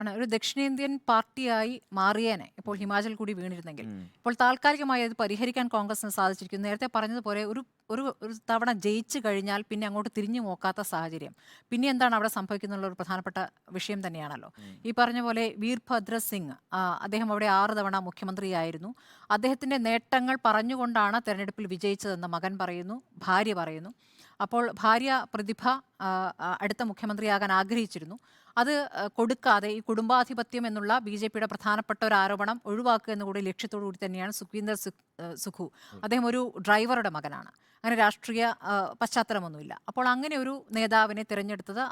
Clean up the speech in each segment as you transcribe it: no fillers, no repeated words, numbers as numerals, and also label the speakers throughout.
Speaker 1: ആണ് ഒരു ദക്ഷിണേന്ത്യൻ പാർട്ടിയായി മാറിയേനെ ഇപ്പോൾ ഹിമാചൽ കൂടി വീണിരുന്നെങ്കിൽ. ഇപ്പോൾ താൽക്കാലികമായി അത് പരിഹരിക്കാൻ കോൺഗ്രസിന് സാധിച്ചിരിക്കുന്നു. നേരത്തെ പറഞ്ഞതുപോലെ ഒരു ഒരു ഒരു തവണ ജയിച്ചു കഴിഞ്ഞാൽ പിന്നെ അങ്ങോട്ട് തിരിഞ്ഞു നോക്കാത്ത സാഹചര്യം. പിന്നെ എന്താണ് അവിടെ സംഭവിക്കുന്നുള്ള ഒരു പ്രധാനപ്പെട്ട വിഷയം തന്നെയാണല്ലോ. ഈ പറഞ്ഞ പോലെ വീർഭദ്ര സിംഗ് അദ്ദേഹം അവിടെ 6 തവണ മുഖ്യമന്ത്രിയായിരുന്നു. അദ്ദേഹത്തിന്റെ നേട്ടങ്ങൾ പറഞ്ഞുകൊണ്ടാണ് തെരഞ്ഞെടുപ്പിൽ വിജയിച്ചതെന്ന് മകൻ പറയുന്നു, ഭാര്യ പറയുന്നു. അപ്പോൾ ഭാര്യ പ്രതിഭ അടുത്ത മുഖ്യമന്ത്രിയാകാൻ ആഗ്രഹിച്ചിരുന്നു. അത് കൊടുക്കാതെ ഈ കുടുംബാധിപത്യം എന്നുള്ള ബി.ജെ.പിയുടെ പ്രധാനപ്പെട്ട ഒരു ആരോപണം ഒഴിവാക്കുക എന്നുകൂടി ലക്ഷ്യത്തോടു കൂടി തന്നെയാണ് സുഖ്വീന്ദർ സുഖു. അദ്ദേഹം ഒരു ഡ്രൈവറുടെ മകനാണ്. അങ്ങനെ രാഷ്ട്രീയ പശ്ചാത്തലമൊന്നുമില്ല. അപ്പോൾ അങ്ങനെ ഒരു നേതാവിനെ തിരഞ്ഞെടുത്തത്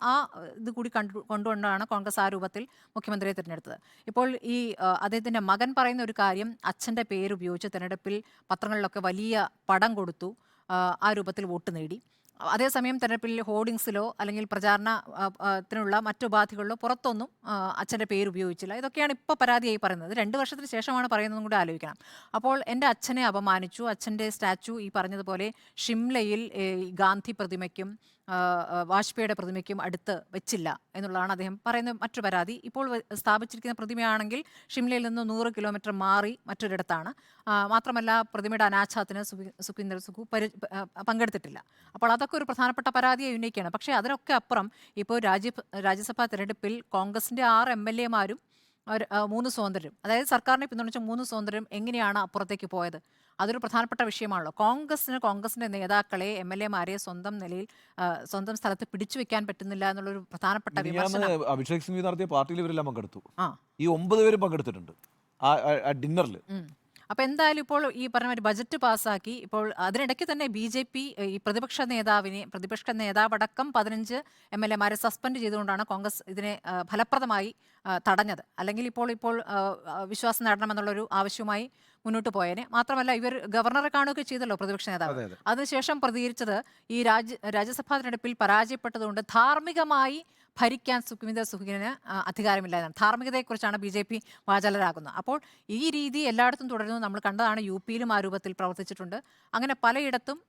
Speaker 1: ഇത് കൂടി കൊണ്ടുകൊണ്ടാണ് കോൺഗ്രസ് ആ രൂപത്തിൽ മുഖ്യമന്ത്രിയെ തിരഞ്ഞെടുത്തത്. ഇപ്പോൾ ഈ അദ്ദേഹത്തിൻ്റെ മകൻ പറയുന്ന ഒരു കാര്യം, അച്ഛൻ്റെ പേര് ഉപയോഗിച്ച് തിരഞ്ഞെടുപ്പിൽ പത്രങ്ങളിലൊക്കെ വലിയ പടം കൊടുത്തു, ആ രൂപത്തിൽ വോട്ട് നേടി. അതേസമയം തെരഞ്ഞെടുപ്പിൽ ഹോർഡിങ്സിലോ അല്ലെങ്കിൽ ത്തിനുള്ള മറ്റുപാധികളിലോ പുറത്തൊന്നും അച്ഛൻ്റെ പേര് ഉപയോഗിച്ചില്ല. ഇതൊക്കെയാണ് ഇപ്പോൾ പരാതിയായി പറയുന്നത്. 2 വർഷത്തിന് ശേഷമാണ് പറയുന്നതും കൂടി ആലോചിക്കണം. അപ്പോൾ എൻ്റെ അച്ഛനെ അപമാനിച്ചു, അച്ഛൻ്റെ സ്റ്റാച്ചു ഈ പറഞ്ഞതുപോലെ ഷിംലയിൽ ഗാന്ധി പ്രതിമയ്ക്കും വാജ്പേയിയുടെ പ്രതിമയ്ക്കും അടുത്ത് വെച്ചില്ല എന്നുള്ളതാണ് അദ്ദേഹം പറയുന്ന മറ്റൊരു പരാതി. ഇപ്പോൾ സ്ഥാപിച്ചിരിക്കുന്ന പ്രതിമയാണെങ്കിൽ ഷിംലയിൽ നിന്ന് 100 കിലോമീറ്റർ മാറി മറ്റൊരിടത്താണ്. മാത്രമല്ല പ്രതിമയുടെ അനാച്ഛാദനത്തിന് സുഖ്വീന്ദർ സുഖു പങ്കെടുത്തിട്ടില്ല. അപ്പോൾ അതൊക്കെ ഒരു പ്രധാനപ്പെട്ട പരാതിയെ ഉന്നയിക്കുകയാണ്. പക്ഷേ അതിനൊക്കെ അപ്പുറം ഇപ്പോൾ രാജ്യസഭാ തെരഞ്ഞെടുപ്പിൽ കോൺഗ്രസിൻ്റെ 6 MLA-മാരും 3 സ്വതന്ത്രരും, അതായത് സർക്കാരിനെ പിന്തുണച്ച 3 സ്വതന്ത്രരും എങ്ങനെയാണ് അപ്പുറത്തേക്ക് പോയത്? അതൊരു പ്രധാനപ്പെട്ട വിഷയമാണല്ലോ. കോൺഗ്രസിൻ്റെ നേതാക്കളെ MLA-മാരെ സ്വന്തം നിലയിൽ സ്വന്തം സ്ഥലത്ത് പിടിച്ചു വെക്കാൻ പറ്റുന്നില്ല എന്നുള്ളൊരു പ്രധാനപ്പെട്ട വിമർശനം.
Speaker 2: അഭിഷേക് സിംഗ് നടത്തിയ പാർട്ടിയിൽ ഇവരെല്ലാം പങ്കെടുത്തു. ഈ 9 പേരും പങ്കെടുത്തിട്ടുണ്ട് ആ ഡിന്നറിൽ.
Speaker 1: അപ്പോൾ എന്തായാലും ഇപ്പോൾ ഈ പറഞ്ഞ ഒരു ബജറ്റ് പാസ്സാക്കി. ഇപ്പോൾ അതിനിടയ്ക്ക് തന്നെ ബി.ജെ.പി ഈ പ്രതിപക്ഷ നേതാവടക്കം 15 MLA-മാരെ സസ്പെൻഡ് ചെയ്തുകൊണ്ടാണ് കോൺഗ്രസ് ഇതിനെ ഫലപ്രദമായി തടഞ്ഞത്. അല്ലെങ്കിൽ ഇപ്പോൾ വിശ്വാസം നേടണമെന്നുള്ളൊരു ആവശ്യവുമായി മുന്നോട്ട് പോയേനെ. മാത്രമല്ല ഇവർ ഗവർണറെ കാണുകയൊക്കെ ചെയ്തല്ലോ പ്രതിപക്ഷ നേതാവ്. അതിനുശേഷം പ്രതികരിച്ചത് ഈ രാജ്യസഭാ തെരഞ്ഞെടുപ്പിൽ പരാജയപ്പെട്ടതുകൊണ്ട് ധാർമ്മികമായി ഭരിക്കാൻ സുഖ്വീന്ദർ സുഖിന് അധികാരമില്ല എന്നാണ്. ധാർമ്മികതയെക്കുറിച്ചാണ് ബി.ജെ.പി വാചാലരാകുന്നത്. അപ്പോൾ ഈ രീതി എല്ലായിടത്തും തുടരുന്നു. നമ്മൾ കണ്ടതാണ്, യു.പിയിലും ആ രൂപത്തിൽ പ്രവർത്തിച്ചിട്ടുണ്ട്. അങ്ങനെ പലയിടത്തും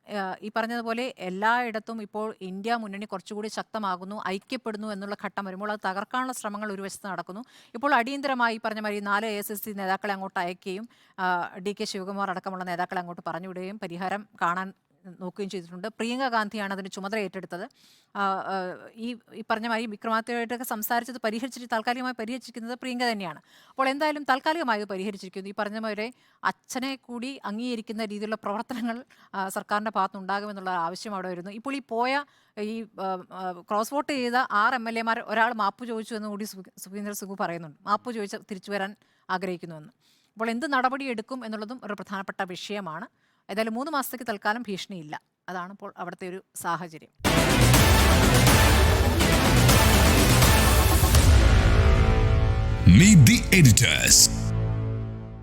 Speaker 1: ഈ പറഞ്ഞതുപോലെ എല്ലായിടത്തും ഇപ്പോൾ ഇന്ത്യ മുന്നണി കുറച്ചുകൂടി ശക്തമാകുന്നു, ഐക്യപ്പെടുന്നു എന്നുള്ള ഘട്ടം വരുമ്പോൾ അത് തകർക്കാനുള്ള ശ്രമങ്ങൾ ഒരു വശത്ത് നടക്കുന്നു. ഇപ്പോൾ അടിയന്തരമായി പറഞ്ഞ മാതിരി 4 AICC നേതാക്കളെ അങ്ങോട്ട് അയക്കുകയും DK ശിവകുമാർ അടക്കമുള്ള നേതാക്കളെ അങ്ങോട്ട് പറഞ്ഞുവിടുകയും പരിഹാരം കാണാൻ നോക്കുകയും ചെയ്തിട്ടുണ്ട്. പ്രിയങ്ക ഗാന്ധിയാണ് അതിന് ചുമതല ഏറ്റെടുത്തത്. ഈ പറഞ്ഞ മാതിരി വിക്രമാദിത്യയുമായിട്ടൊക്കെ സംസാരിച്ചത് താൽക്കാലികമായി പരിഹരിച്ചിരിക്കുന്നത് പ്രിയങ്ക തന്നെയാണ്. അപ്പോൾ എന്തായാലും താൽക്കാലികമായി പരിഹരിച്ചിരിക്കുന്നു. ഈ പറഞ്ഞ മാതിരി അച്ഛനെ കൂടി അംഗീകരിക്കുന്ന രീതിയിലുള്ള പ്രവർത്തനങ്ങൾ സർക്കാരിൻ്റെ ഭാഗത്തുനിന്നുണ്ടാകുമെന്നുള്ള ആവശ്യം അവിടെ വരുന്നു. ഇപ്പോൾ ഈ ക്രോസ് വോട്ട് ചെയ്ത 6 MLA-മാർ ഒരാൾ മാപ്പ് ചോദിച്ചു എന്ന് കൂടി സുഖ്വീന്ദർ സുഖു പറയുന്നുണ്ട്. മാപ്പ് ചോദിച്ച് തിരിച്ചു വരാൻ ആഗ്രഹിക്കുന്നുവെന്ന്. അപ്പോൾ എന്ത് നടപടി എടുക്കും എന്നുള്ളതും ഒരു പ്രധാനപ്പെട്ട വിഷയമാണ്. ഏതായാലും 3 മാസത്തേക്ക് തൽക്കാലം ഭീഷണിയില്ല. അതാണ് ഇപ്പോൾ അവിടുത്തെ ഒരു സാഹചര്യം.
Speaker 3: Meet the editors.